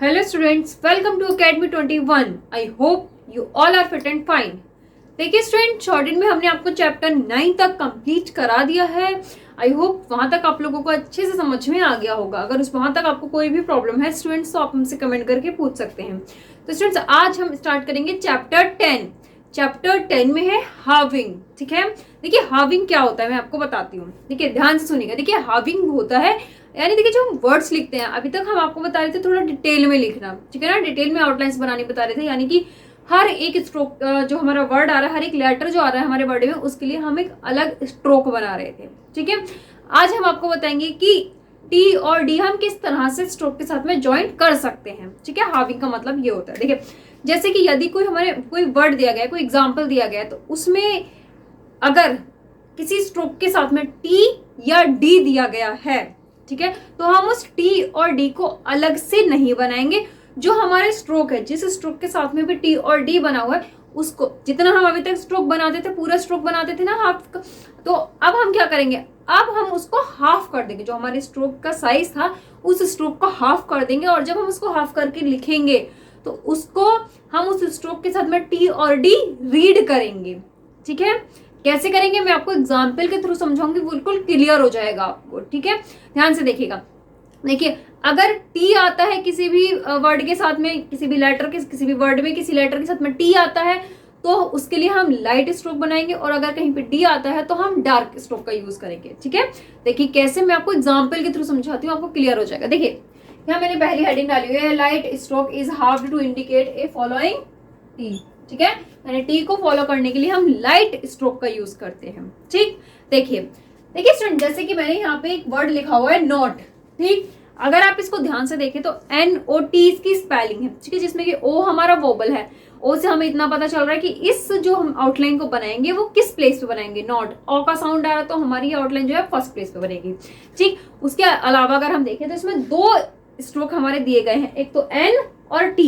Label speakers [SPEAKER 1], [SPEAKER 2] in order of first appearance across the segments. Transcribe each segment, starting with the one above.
[SPEAKER 1] Hello students, welcome to Academy 21. I hope you all are fit and fine. देखिए student, shorted में हमने आपको chapter 9 तक complete करा दिया है. आई होप वहां तक आप लोगों को अच्छे से समझ में आ गया होगा. अगर उस वहां तक आपको कोई भी प्रॉब्लम है स्टूडेंट्स, तो आप हमसे कमेंट करके पूछ सकते हैं. तो स्टूडेंट्स, आज हम स्टार्ट करेंगे चैप्टर 10. चैप्टर 10 में है हाविंग. ठीक है, देखिए हाविंग क्या होता है मैं आपको बताती हूँ. देखिए ध्यान से सुनिएगा. देखिए हाविंग होता है, यानी देखिए जो हम वर्ड्स लिखते हैं, अभी तक हम आपको बता रहे थे थोड़ा डिटेल में लिखना. ठीक है ना, डिटेल में आउटलाइंस बनानी बता रहे थे. यानी कि हर एक स्ट्रोक जो हमारा वर्ड आ रहा है, हर एक लेटर जो आ रहा है हमारे वर्ड में, उसके लिए हम एक अलग स्ट्रोक बना रहे थे. ठीक है, आज हम आपको बताएंगे कि टी और डी हम किस तरह से स्ट्रोक के साथ में ज्वाइन कर सकते हैं. ठीक है, हाविंग का मतलब ये होता है. देखिए जैसे कि यदि कोई वर्ड दिया गया है, कोई एग्जाम्पल दिया गया है, तो उसमें अगर किसी स्ट्रोक के साथ में टी या डी दिया गया है, ठीक है, तो हम उस टी और डी को अलग से नहीं बनाएंगे. जो हमारे स्ट्रोक है, जिस स्ट्रोक के साथ में भी टी और डी बना हुआ है, उसको जितना हम अभी तक स्ट्रोक बनाते थे, पूरा स्ट्रोक बनाते थे ना हाफ का, तो अब हम क्या करेंगे, अब हम उसको हाफ कर देंगे. जो हमारे स्ट्रोक का साइज था उस स्ट्रोक को हाफ कर देंगे. और जब हम उसको हाफ करके लिखेंगे तो उसको हम उस स्ट्रोक के साथ में टी और डी रीड करेंगे. ठीक है, कैसे करेंगे मैं आपको एग्जाम्पल के थ्रू समझाऊंगी, बिल्कुल क्लियर हो जाएगा आपको. ठीक है, ध्यान से देखिएगा. देखिए अगर टी आता है किसी भी वर्ड के साथ में, किसी भी लेटर के, किसी भी वर्ड में किसी लेटर के साथ में टी आता है, तो उसके लिए हम लाइट स्ट्रोक बनाएंगे. और अगर कहीं पे डी आता है तो हम डार्क स्ट्रोक का यूज करेंगे. ठीक है, देखिए कैसे मैं आपको एग्जाम्पल के थ्रू समझाती हूँ, आपको क्लियर हो जाएगा. देखिए यहाँ मैंने पहली हेडिंग डाली हुई है, light stroke is halved to indicate a following T. ठीक है, यानी टी को फॉलो करने के लिए हम लाइट स्ट्रोक का यूज करते हैं. ठीक, देखिए स्टूडेंट, जैसे कि मैंने यहाँ पे एक वर्ड लिखा हुआ है नॉट. ठीक, अगर आप इसको ध्यान से देखें तो NOT इसकी स्पेलिंग है. ठीक है, जिसमें कि O हमारा वोबल है. O से हमें इतना पता चल रहा है कि इस जो हम आउटलाइन को बनाएंगे वो किस प्लेस पे बनाएंगे, नॉट. O का साउंड आ रहा है तो हमारी आउटलाइन जो है फर्स्ट प्लेस पे बनेगी. ठीक, उसके अलावा अगर हम देखें तो इसमें दो स्ट्रोक हमारे दिए गए हैं, एक तो N और T.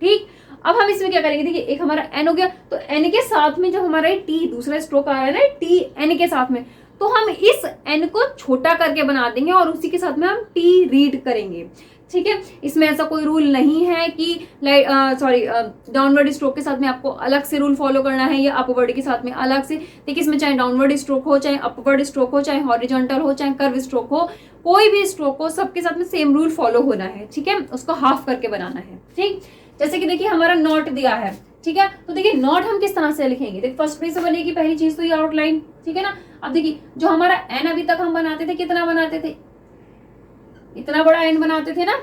[SPEAKER 1] ठीक, अब हम इसमें क्या करेंगे, देखिए एक हमारा N हो गया, तो N के साथ में जो हमारा T दूसरा स्ट्रोक आ रहा है ना, T N के साथ में, तो हम इस N को छोटा करके बना देंगे और उसी के साथ में हम T रीड करेंगे. ठीक है, इसमें ऐसा कोई रूल नहीं है कि डाउनवर्ड स्ट्रोक के साथ में आपको अलग से रूल फॉलो करना है या अपवर्ड के साथ में अलग से. देखिए इसमें चाहे डाउनवर्ड स्ट्रोक हो, चाहे अपवर्ड स्ट्रोक हो, चाहे हॉरिजॉन्टल हो, चाहे कर्व स्ट्रोक हो, कोई भी स्ट्रोक हो, सबके साथ में सेम रूल फॉलो होना है. ठीक है, उसको हाफ करके बनाना है. ठीक, जैसे कि देखिए हमारा नॉट दिया है. ठीक है, तो देखिए नॉट हम किस तरह से लिखेंगे. देखिए फर्स्ट पेज से बनेगी पहली चीज तो ये आउटलाइन. ठीक है ना, अब देखिए जो हमारा एन अभी तक हम बनाते थे, कितना बनाते थे, इतना बड़ा एन बनाते थे ना,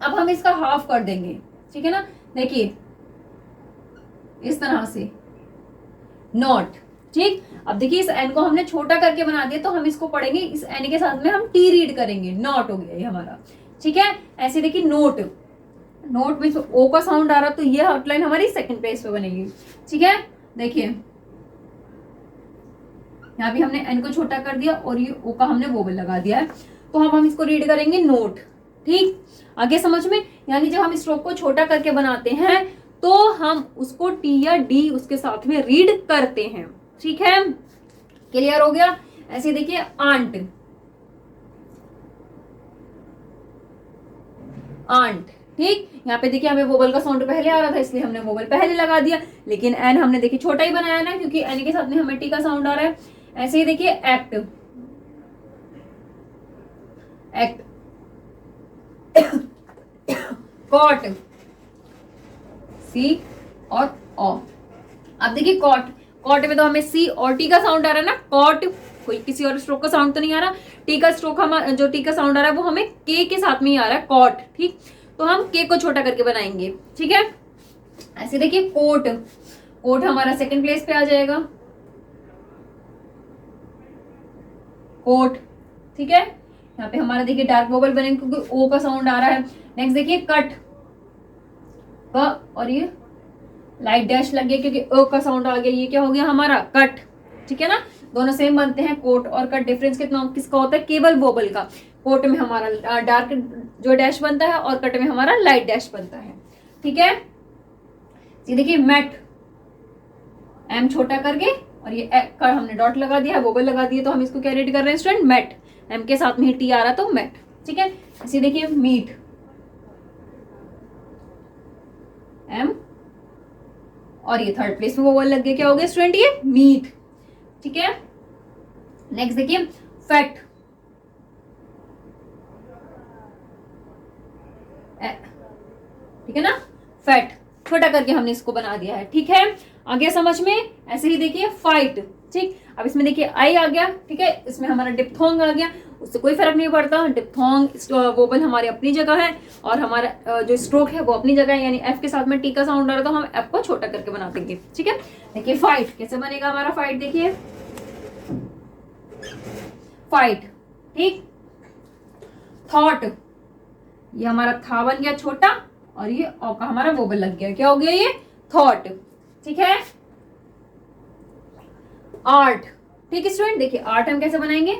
[SPEAKER 1] अब हम इसका हाफ कर देंगे. ठीक है ना, देखिए इस तरह से नॉट. ठीक, अब देखिए इस एन को हमने छोटा करके बना दिया, तो हम इसको पढ़ेंगे, इस एन के साथ में हम टी रीड करेंगे, नॉट हो गया ये हमारा. ठीक है, ऐसे देखिए नोट में ओ का साउंड आ रहा, तो ये आउटलाइन हमारी सेकंड पेज पे बनेगी. ठीक है, देखिए यहाँ भी हमने एन को छोटा कर दिया और ये ओ का हमने वोबल लगा दिया है, तो हम इसको रीड करेंगे नोट. ठीक, आगे समझ में, यानी जब हम स्ट्रोक को छोटा करके बनाते हैं तो हम उसको टी या डी उसके साथ में रीड करते हैं. ठीक है, क्लियर हो गया. ऐसे देखिए आंट, ठीक, यहाँ पे देखिए हमें वोबल का साउंड पहले आ रहा था इसलिए हमने वोबल पहले लगा दिया, लेकिन एन हमने देखिए छोटा ही बनाया ना, क्योंकि एन के साथ में हमें टी का साउंड आ रहा है. ऐसे ही देखिए एक्ट कॉट, सी और ओ. अब देखिए कॉट में तो हमें सी और टी का साउंड आ रहा है ना, कॉट, कोई किसी और स्ट्रोक का साउंड तो नहीं आ रहा. टी का स्ट्रोक जो टी का साउंड आ रहा है वो हमें के के साथ में ही आ रहा है, कॉट. ठीक, तो हम के को छोटा करके बनाएंगे. ठीक है, ऐसे देखिए कोट हमारा सेकंड प्लेस पे आ जाएगा, कोट. ठीक है, यहाँ पे हमारा देखिए डार्क वोबल बनेंगे क्योंकि ओ का साउंड आ रहा है. नेक्स्ट देखिए कट, और ये लाइट डैश लग गया क्योंकि ओ का साउंड आ गया, ये क्या हो गया हमारा कट. ठीक है ना, दोनों सेम बनते हैं. कोट और कट डिफरेंस किसका होता है, केवल वोबल का. कोट में हमारा डार्क जो डैश बनता है और कट में हमारा लाइट डैश बनता है. ठीक है, ये देखिए मैट, एम छोटा करके और ये का हमने डॉट लगा दिया है, वोबल लगा दिया, तो हम इसको क्या रीड कर रहे हैं स्टूडेंट, मैट. एम के साथ में ही टी आ रहा तो मैट. ठीक है, इसे देखिए मीट, एम, और ये थर्ड प्लेस में वोवल लग गया, क्या हो गया स्टूडेंट, ये मीट। ठीक है, नेक्स्ट देखिए फैट, ठीक है ना, फैट छोटा करके हमने इसको बना दिया है। ठीक है, आ गया समझ में। ऐसे ही देखिए फाइट, ठीक, अब इसमें देखिए आई आ गया, ठीक है, इसमें हमारा डिप्थोंग आ गया, उससे कोई फर्क नहीं पड़ता, डिप्थोंग वोबल हमारी अपनी जगह है और हमारा जो स्ट्रोक है वो अपनी जगह है, यानी एफ के साथ में टी का साउंड आ रहा है तो हम एफ को छोटा करके बना देंगे। ठीक है, देखिए फाइट कैसे बनेगा हमारा फाइट, देखिए फाइट, ठीक, थॉट, ये हमारा था बन गया छोटा और ये औ का हमारा वोबल लग गया, क्या हो गया ये थॉट। ठीक है, आर्ट, ठीक है स्टूडेंट, देखिए आर्ट हम कैसे बनाएंगे,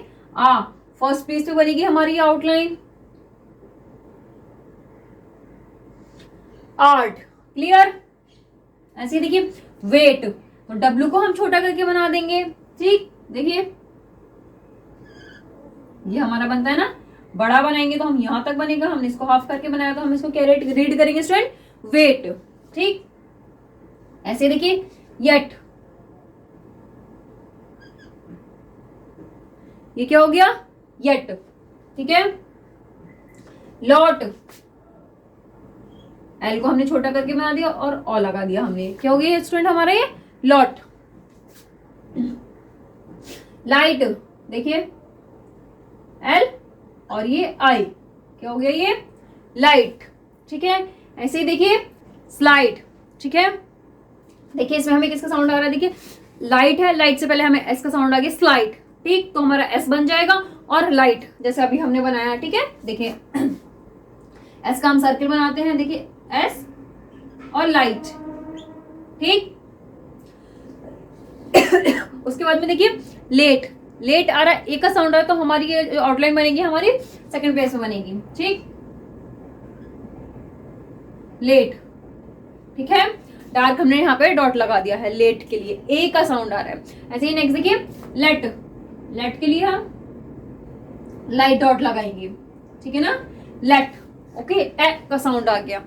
[SPEAKER 1] फर्स्ट पेज पे बनेगी हमारी आउटलाइन, आर्ट, क्लियर। ऐसे देखिए वेट, तो डब्ल्यू को हम छोटा करके बना देंगे, ठीक, देखिए ये हमारा बनता है ना, बड़ा बनाएंगे तो हम यहां तक बनेगा, हमने इसको हाफ करके बनाया तो हम इसको क्या रीड करेंगे स्टूडेंट, वेट। ठीक, ऐसे देखिए येट, ये क्या हो गया येट। ठीक है, लॉट, एल को हमने छोटा करके बना दिया और ओ लगा दिया हमने, क्या हो गया स्टूडेंट हमारा ये लॉट। लाइट, देखिए एल और ये आई, क्या हो गया ये लाइट। ठीक है, ऐसे ही देखिए स्लाइड, ठीक है, देखिए इसमें हमें किसका साउंड आ रहा है, देखिए लाइट है, लाइट से पहले हमें एस का साउंड आ गया स्लाइड, ठीक, तो हमारा एस बन जाएगा और लाइट जैसे अभी हमने बनाया। ठीक है, देखिए एस का हम सर्किल बनाते हैं, देखिए एस और लाइट, ठीक उसके बाद में देखिए लेट, लेट आ रहा है, एक का साउंड आ रहा है तो हमारी ये आउटलाइन बनेगी हमारी सेकंड प्लेस में बनेगी, ठीक, लेट। ठीक है, डार्क हमने यहाँ पे डॉट लगा दिया है लेट के लिए, ए का साउंड आ रहा है। ऐसे ही नेक्स्ट देखिए लेट, लेट के लिए हम लाइट डॉट लगाएंगे, ठीक है ना, लेट, ओके, ए का साउंड आ गया,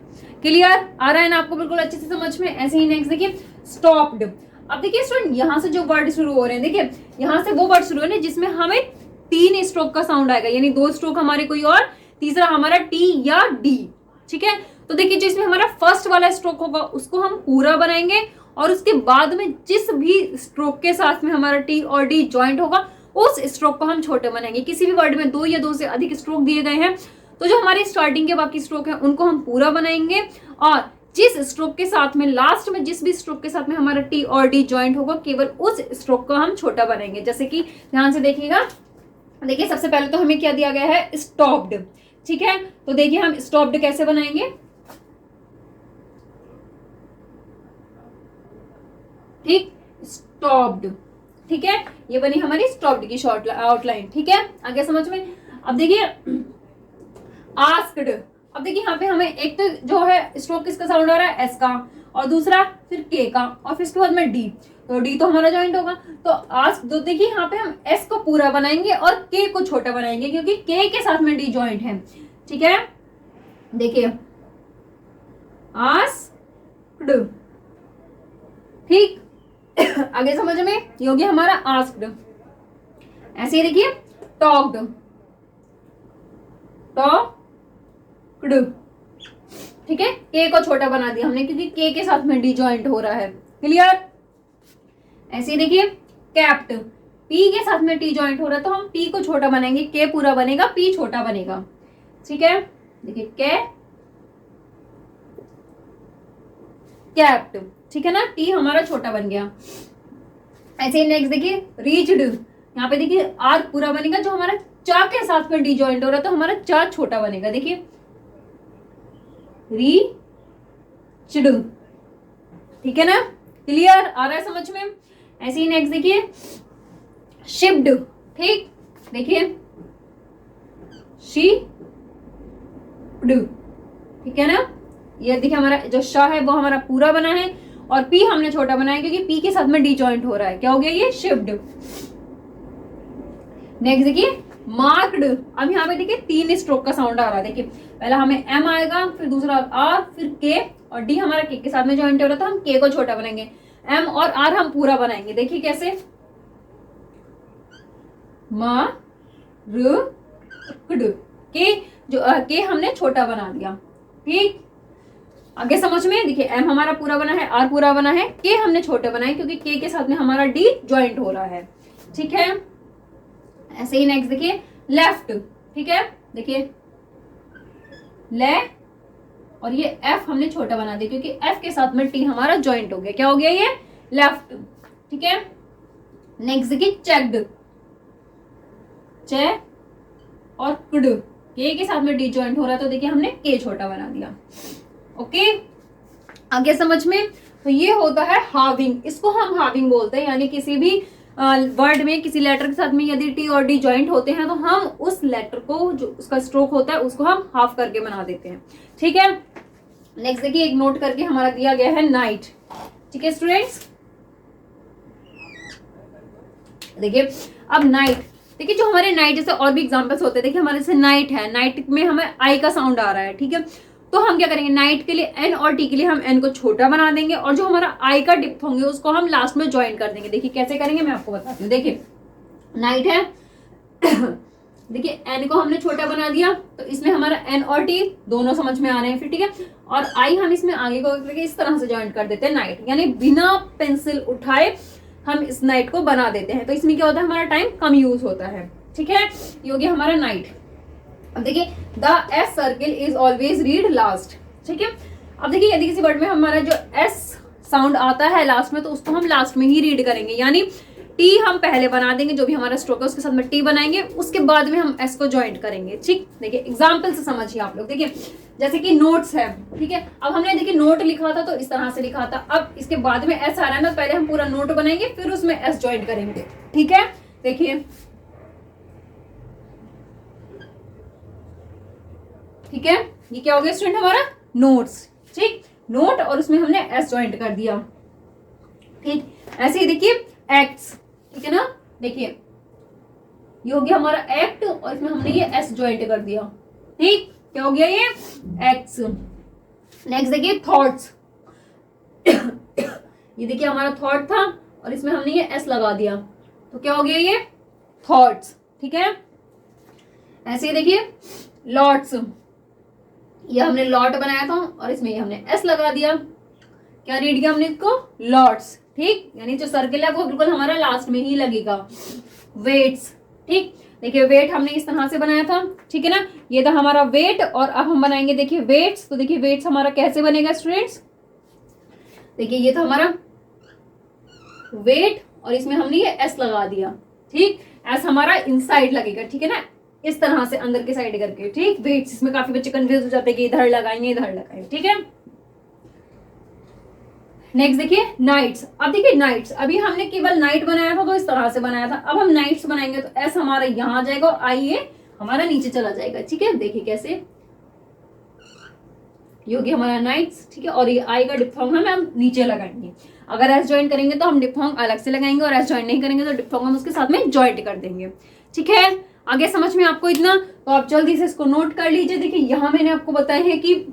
[SPEAKER 1] क्लियर आ रहा है ना आपको बिल्कुल अच्छे से समझ में। ऐसे ही नेक्स्ट देखिए स्टॉप्ड, अब देखिए स्टूडेंट यहाँ से जो वर्ड शुरू हो रहे हैं, देखिए यहाँ से वो वर्ड शुरू हो रहे हैं जिसमें हमें 3 स्ट्रोक का साउंड आएगा, यानी 2 स्ट्रोक हमारे कोई और, तीसरा हमारा टी या डी। ठीक है, तो देखिए जिसमें हमारा फर्स्ट वाला स्ट्रोक होगा उसको हम पूरा बनाएंगे और उसके बाद में जिस भी स्ट्रोक के साथ में हमारा टी और डी ज्वाइंट होगा उस स्ट्रोक को हम छोटे बनाएंगे। किसी भी वर्ड में 2 या 2 से अधिक स्ट्रोक दिए गए हैं तो जो हमारे स्टार्टिंग के बाकी स्ट्रोक हैं उनको हम पूरा बनाएंगे और जिस स्ट्रोक के साथ में लास्ट में जिस भी स्ट्रोक के साथ में हमारा टी और डी ज्वाइंट होगा केवल उस स्ट्रोक को हम छोटा बनाएंगे। जैसे कि ध्यान से देखिएगा, देखिए सबसे पहले तो हमें क्या दिया गया है स्टॉप्ड, ठीक है, तो देखिए हम स्टॉप्ड कैसे बनाएंगे, ठीक, स्टॉप्ड, ठीक है, ये बनी हमारी स्टॉप्ड की शॉर्ट आउटलाइन। ठीक है, आगे समझ में। अब देखिए आस्क्ड, अब देखिए यहाँ पे हमें एक तो जो है स्ट्रोक किसका साउंड आ रहा है एस का और दूसरा फिर के का और फिर इसके बाद में डी, तो डी तो हमारा ज्वाइंट होगा, तो आस्क, तो देखिए यहाँ पे हम एस को पूरा बनाएंगे और के को छोटा बनाएंगे क्योंकि के के साथ में डी ज्वाइंट है। ठीक है, देखिए आस्क्ड, ठीक आगे समझ में, ये हो गया हमारा आस्क्ड। ऐसे ही देखिए टॉक्ड, टॉक्ड, ठीक है, के को छोटा बना दिया हमने क्योंकि के साथ में डी ज्वाइंट हो रहा है, क्लियर। ऐसे ही देखिए कैप्ट, पी के साथ में टी ज्वाइंट हो रहा है तो हम पी को छोटा बनाएंगे, के पूरा बनेगा, पी छोटा बनेगा। ठीक है, देखिए कैप्ट, ठीक है ना, टी हमारा छोटा बन गया। ऐसे ही नेक्स्ट देखिए रीच्ड, यहाँ पे देखिए आर पूरा बनेगा, जो हमारा चा के साथ में डी ज्वाइंट हो रहा है तो हमारा चा छोटा बनेगा, देखिए रीच्ड, ठीक है ना, क्लियर आ रहा है समझ में। ऐसे ही नेक्स्ट देखिए शिप्ड, ठीक, देखिए शिप्ड, ठीक है ना, ये देखिए हमारा जो श है वो हमारा पूरा बना है और पी हमने छोटा बनाया क्योंकि पी के साथ में डी ज्वाइंट हो रहा है, क्या हो गया ये शिप्ड। नेक्स्ट देखिए मार्क्ड, अब यहाँ पे देखिए 3 स्ट्रोक का साउंड आ रहा है, देखिए पहला हमें एम आएगा, फिर दूसरा आर, फिर के और डी हमारा के साथ में ज्वाइंट हो रहा है, तो हम के को छोटा बनाएंगे, एम और आर हम पूरा बनाएंगे। देखिए कैसे, मा र ड, के जो के हमने छोटा बना दिया। ठीक, आगे समझ में। देखिए एम हमारा पूरा बना है, आर पूरा बना है, के हमने छोटे बनाए क्योंकि के साथ में हमारा डी ज्वाइंट हो रहा है। ठीक है, ऐसे ही नेक्स्ट देखिए लेफ्ट। ठीक है, देखिए ले, और ये एफ हमने छोटा बना दिया क्योंकि एफ के साथ में टी हमारा ज्वाइंट हो गया। क्या हो गया ये, लेफ्ट। ठीक है, नेक्स्ट देखिए चेक्ड, चे और कुड, के साथ में डी ज्वाइंट हो रहा है तो देखिए हमने के छोटा बना दिया। ओके, आगे समझ में। तो ये होता है हाविंग, इसको हम हाविंग बोलते हैं, यानी किसी भी वर्ड में किसी लेटर के साथ में यदि टी और डी ज्वाइंट होते हैं तो हम उस लेटर को, जो उसका स्ट्रोक होता है, उसको हम हाफ करके बना देते हैं। ठीक है, नेक्स्ट देखिए एक नोट करके हमारा दिया गया है नाइट। ठीक है स्टूडेंट्स, देखिए अब नाइट, देखिए जो हमारे नाइट जैसे और भी एग्जांपल्स होते हैं, देखिए हमारे जैसे नाइट है, नाइट में हमें आई का साउंड आ रहा है। ठीक है, तो हम क्या करेंगे, नाइट के लिए एन और टी के लिए हम एन को छोटा बना देंगे और जो हमारा आई का डिप्थ होंगे उसको हम लास्ट में ज्वाइन कर देंगे। देखिए कैसे करेंगे मैं आपको बताती हूँ। देखिए नाइट है देखिए एन को हमने छोटा बना दिया तो इसमें हमारा एन और टी दोनों समझ में आ रहे हैं फिर। ठीक है, और आई हम इसमें आगे को करके इस तरह से ज्वाइन कर देते हैं नाइट, यानी बिना पेंसिल उठाए हम इस नाइट को बना देते हैं। तो इसमें क्या होता है, हमारा टाइम कम यूज होता है। ठीक है, ये हो गया हमारा नाइट। अब देखिए the S circle is always read last. ठीक है, अब देखिए यदि किसी वर्ड में हमारा जो एस साउंड आता है लास्ट में तो उसको हम लास्ट में ही रीड करेंगे, यानी टी हम पहले बना देंगे, जो भी हमारा स्ट्रोक है उसके साथ में टी बनाएंगे, उसके बाद में हम एस को ज्वाइंट करेंगे। ठीक, देखिए एग्जाम्पल से समझिए आप लोग। देखिए जैसे कि नोट्स है, ठीक है, अब हमने देखिए नोट लिखा था तो इस तरह से लिखा था, अब इसके बाद में एस आ रहा है ना, पहले हम पूरा नोट बनाएंगे फिर उसमें एस ज्वाइंट करेंगे। ठीक है, देखिए ठीक है, ये क्या हो गया स्टूडेंट हमारा नोट्स। ठीक, नोट और उसमें हमने एस ज्वाइंट कर दिया। ठीक, ऐसे ही देखिए एक्ट्स, ठीक है ना, देखिए ये हो गया हमारा एक्ट और इसमें हमने ये एस ज्वाइंट कर दिया। ठीक, क्या हो गया ये एक्ट्स। नेक्स्ट देखिए थॉट्स ये देखिए हमारा थॉट था और इसमें हमने ये एस लगा दिया तो क्या हो गया ये थॉट्स। ठीक है, ऐसे ही देखिए लॉट्स, ये हमने लॉट बनाया था और इसमें ये हमने एस लगा दिया, क्या रीड किया हमने इसको, लॉट्स। ठीक, यानी जो सर्किल है वो बिल्कुल हमारा लास्ट में ही लगेगा। वेट्स, ठीक, देखिए वेट हमने इस तरह से बनाया था। ठीक है ना, ये था हमारा वेट और अब हम बनाएंगे देखिए वेट्स। तो देखिए वेट्स हमारा कैसे बनेगा स्टूडेंट्स, देखिए ये था हमारा वेट और इसमें हमने ये एस लगा दिया। ठीक, एस हमारा इनसाइड लगेगा। ठीक है ना, इस तरह से अंदर के साइड करके। ठीक, वेट्स, इसमें काफी बच्चे कंफ्यूज हो जाते हैं कि इधर लगाएंगे इधर लगाएंगे। ठीक है, नेक्स्ट देखिए नाइट्स। अब देखिए नाइट्स, अभी हमने केवल नाइट बनाया था तो इस तरह से बनाया था, अब हम नाइट्स बनाएंगे तो एस हमारा यहाँ आ जाएगा और आई ये हमारा नीचे चला जाएगा। ठीक है, देखिए कैसे, ये हो गया हमारा नाइट्स। ठीक है, और ये आई का डिप्थोंग हम नीचे लगाएंगे। अगर एस ज्वाइन करेंगे तो हम डिप्थोंग अलग से लगाएंगे और एस ज्वाइन नहीं करेंगे तो डिप्थोंग हम उसके साथ में ज्वाइंट कर देंगे। ठीक है, आगे समझ में आपको इतना, तो आप जल्दी से इसको नोट कर लीजिए। देखिए यहाँ मैंने आपको बताया है कि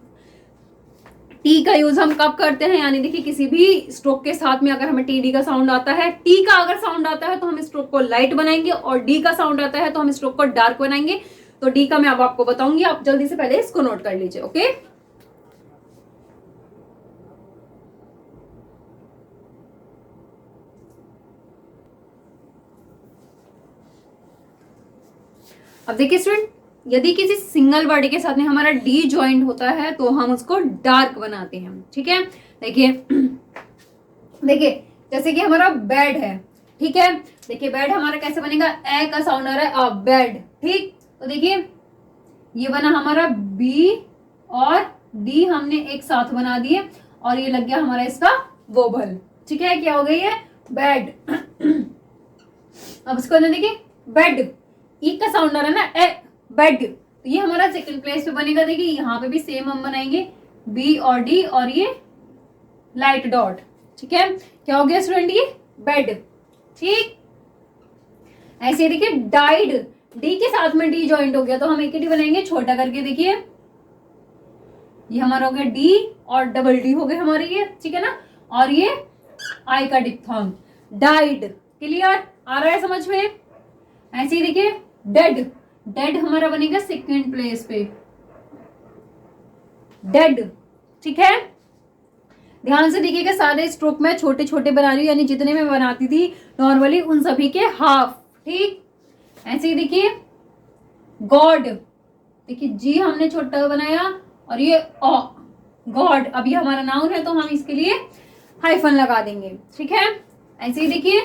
[SPEAKER 1] टी का यूज हम कब करते हैं, यानी देखिए किसी भी स्ट्रोक के साथ में अगर हमें टी डी का साउंड आता है, टी का अगर साउंड आता है तो हम स्ट्रोक को लाइट बनाएंगे और डी का साउंड आता है तो हम स्ट्रोक को डार्क बनाएंगे। तो डी का मैं अब आपको बताऊंगी, आप जल्दी से पहले इसको नोट कर लीजिए। ओके, अब देखिए स्टूडेंट, यदि किसी सिंगल वर्ड के साथ में हमारा डी ज्वाइंट होता है तो हम उसको डार्क बनाते हैं। ठीक है, देखिए देखिए जैसे कि हमारा बेड है। ठीक है, देखिए बेड हमारा कैसे बनेगा, ए का साउंड आ रहा है अब बेड। ठीक, तो देखिए ये बना हमारा बी और डी हमने एक साथ बना दिए और ये लग गया हमारा इसका वोबल। ठीक है, क्या हो गई है बेड। अब इसको देखिए बेड, ई का साउंड आ रहा है ना, ए बेड, तो ये हमारा सेकंड प्लेस पे बनेगा। देखिए यहाँ पे भी सेम हम बनाएंगे बी और डी और ये लाइट डॉट। ठीक है, क्या हो गया स्टूडेंट ये बेड। ठीक, ऐसे देखिए डाइड, डी के साथ में डी ज्वाइंट हो गया तो हम एक ही डी बनाएंगे छोटा करके। देखिए ये हमारा हो गया डी और डबल डी हो गए हमारे ये, ठीक है ना। और ये आई का डिप्थोंग डाइड। क्लियर, आ रहा है समझ में। ऐसे ही देखिए डेड, डेड हमारा बनेगा सेकेंड प्लेस पे, डेड, ठीक है। ध्यान से देखिएगा, सारे स्ट्रोक में छोटे छोटे बना रही हूँ, यानी जितने में बनाती थी नॉर्मली उन सभी के हाफ, ठीक। ऐसे ही देखिए गॉड, देखिए जी हमने छोटा बनाया और ये गॉड, अब ये हमारा नाउन है तो हम इसके लिए हाइफन लगा देंगे, ठीक है। ऐसे ही देखिए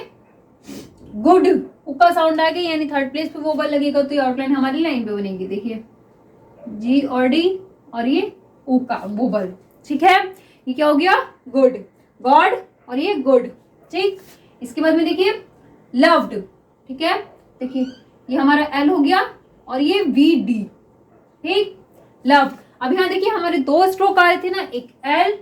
[SPEAKER 1] गुड, ऊपर साउंड आ गया यानी थर्ड प्लेस पे वोबल लगेगा तो ये आउटलाइन हमारी लाइन पे बनेगी। देखिए जी और डी और ये ऊ का वोबल, ठीक है। ये क्या हो गया, गुड, गॉड और ये गुड, ठीक। इसके बाद में देखिए लव्ड, ठीक है। देखिए ये हमारा एल हो गया और ये वी डी, ठीक, लव। अब यहाँ देखिए हमारे दो स्ट्रोक आ रहे थे ना, एक एल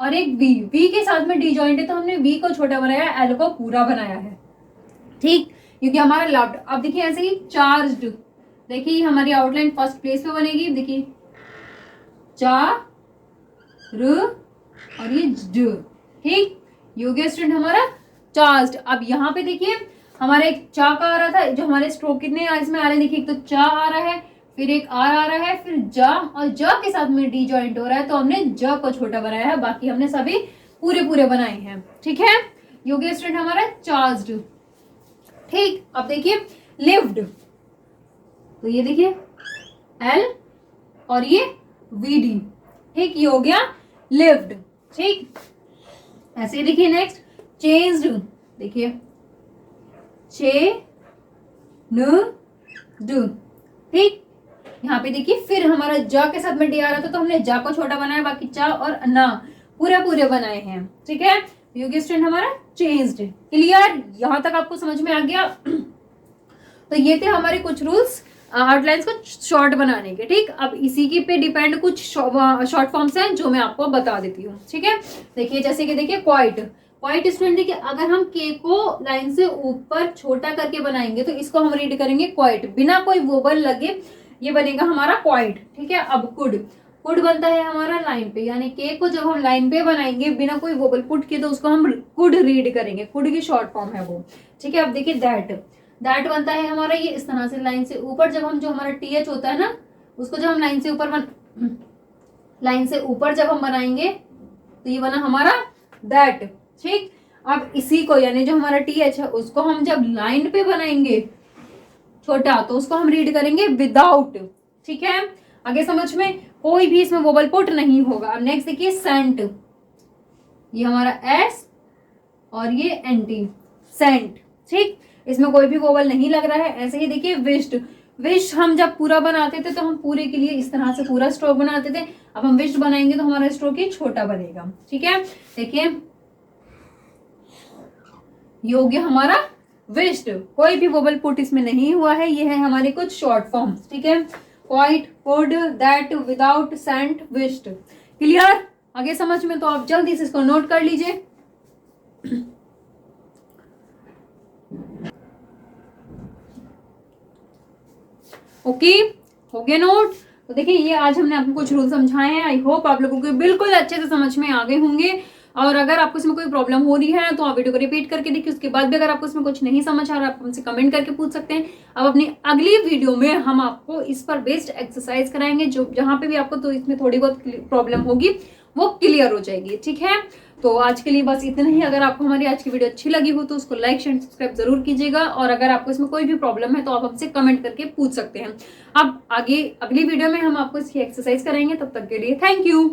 [SPEAKER 1] और एक वी, वी के साथ में डी जॉइंट है तो हमने वी को छोटा बनाया, एल को पूरा बनाया है, ठीक, क्योंकि हमारा लव्ड। अब देखिए ऐसे ही चार्ज्ड, देखिए हमारी आउटलाइन फर्स्ट प्लेस पे बनेगी। देखिए चार और ये ड, ठीक, ये हो गया स्टूडेंट हमारा चार्ज्ड। अब यहाँ पे देखिए हमारा एक चा का आ रहा था, जो हमारे स्ट्रोक कितने इसमें आ रहे हैं, देखिए एक तो चा आ रहा है, फिर एक आर आ रहा है, फिर जा, और जा के साथ में डी जॉइंट हो रहा है तो हमने जा को छोटा बनाया है, बाकी हमने सभी पूरे पूरे बनाए हैं, ठीक है। ये हो गया स्टूडेंट हमारा चार्ज्ड, ठीक। अब देखिए लिव्ड, तो ये देखिए एल और ये वी डी, ठीक, ये हो गया लिव्ड, ठीक। ऐसे ही देखिए नेक्स्ट चेंज्ड, देखिए चे न डू, ठीक। यहाँ पे देखिए फिर हमारा जा के साथ में डी आ रहा था तो हमने जा को छोटा बनाया, बाकी चा और ना पूरे पूरे बनाए हैं, ठीक है। योगी स्टूडेंट हमारा चेंज्ड। क्लियर, यहाँ तक आपको समझ में आ गया। तो ये थे हमारे कुछ रूल्स आउटलाइंस को शॉर्ट बनाने के, ठीक। अब इसी के पे डिपेंड कुछ शॉर्ट फॉर्म्स हैं जो मैं आपको बता देती हूँ, ठीक है। देखिए जैसे कि देखिए क्वाइट, क्वाइट स्टूडेंट देखिए अगर हम के को लाइन से ऊपर छोटा करके बनाएंगे तो इसको हम रीड करेंगे क्वाइट, बिना कोई वोबल लगे ये बनेगा हमारा क्वाइट, ठीक है। अब कुड, कुड बनता है हमारा लाइन पे, यानी के को जब हम लाइन पे बनाएंगे बिना कोई वोबल पुट किए तो उसको हम कुड रीड करेंगे, कुड की शॉर्ट फॉर्म है वो, ठीक है। अब देखिए दैट, दैट बनता है हमारा ये इस तरह से लाइन से ऊपर, जब हम जो हमारा टीएच होता है ना उसको जब हम लाइन से ऊपर लाइन से ऊपर जब हम बनाएंगे तो ये बना हमारा दैट, ठीक। अब इसी को यानी जो हमारा टीएच है उसको हम जब लाइन पे बनाएंगे छोटा तो उसको हम रीड करेंगे विदाउट, ठीक है। आगे समझ में, कोई भी इसमें वोबल पुट नहीं होगा। अब नेक्स्ट देखिए सेंट, ये हमारा एस और ये एंटी, सेंट, ठीक, इसमें कोई भी वोबल नहीं लग रहा है। ऐसे ही देखिए विश्ड, विश हम जब पूरा बनाते थे तो हम पूरे के लिए इस तरह से पूरा स्ट्रोक बनाते थे, अब हम विश्ड बनाएंगे तो हमारा स्ट्रोक ही छोटा बनेगा, ठीक है। देखिए ये हो गया हमारा विश्ड, कोई भी वोबल पुट इसमें नहीं हुआ है। ये है हमारे कुछ शॉर्ट फॉर्म्स, ठीक है। Quite, could, that, without, sent, wished. Clear, आगे समझ में तो आप जल्दी से इसको नोट कर लीजिए। ओके, हो गया नोट। तो देखिए ये आज हमने आपको कुछ रूल समझाए हैं, आई होप आप लोगों को बिल्कुल अच्छे से समझ में आ गए होंगे। और अगर आपको इसमें कोई प्रॉब्लम हो रही है तो आप वीडियो को रिपीट करके देखिए, उसके बाद भी अगर आपको इसमें कुछ नहीं समझ आ रहा है आप हमसे कमेंट करके पूछ सकते हैं। अब अपनी अगली वीडियो में हम आपको इस पर बेस्ड एक्सरसाइज कराएंगे, जो जहां पे भी आपको तो इसमें थोड़ी बहुत प्रॉब्लम होगी वो क्लियर हो जाएगी, ठीक है। तो आज के लिए बस इतना ही। अगर आपको हमारी आज की वीडियो अच्छी लगी हो तो उसको लाइक शेयर सब्सक्राइब जरूर कीजिएगा, और अगर आपको इसमें कोई भी प्रॉब्लम है तो आप हमसे कमेंट करके पूछ सकते हैं। अब आगे अगली वीडियो में हम आपको इसकी एक्सरसाइज कराएंगे, तब तक के लिए थैंक यू।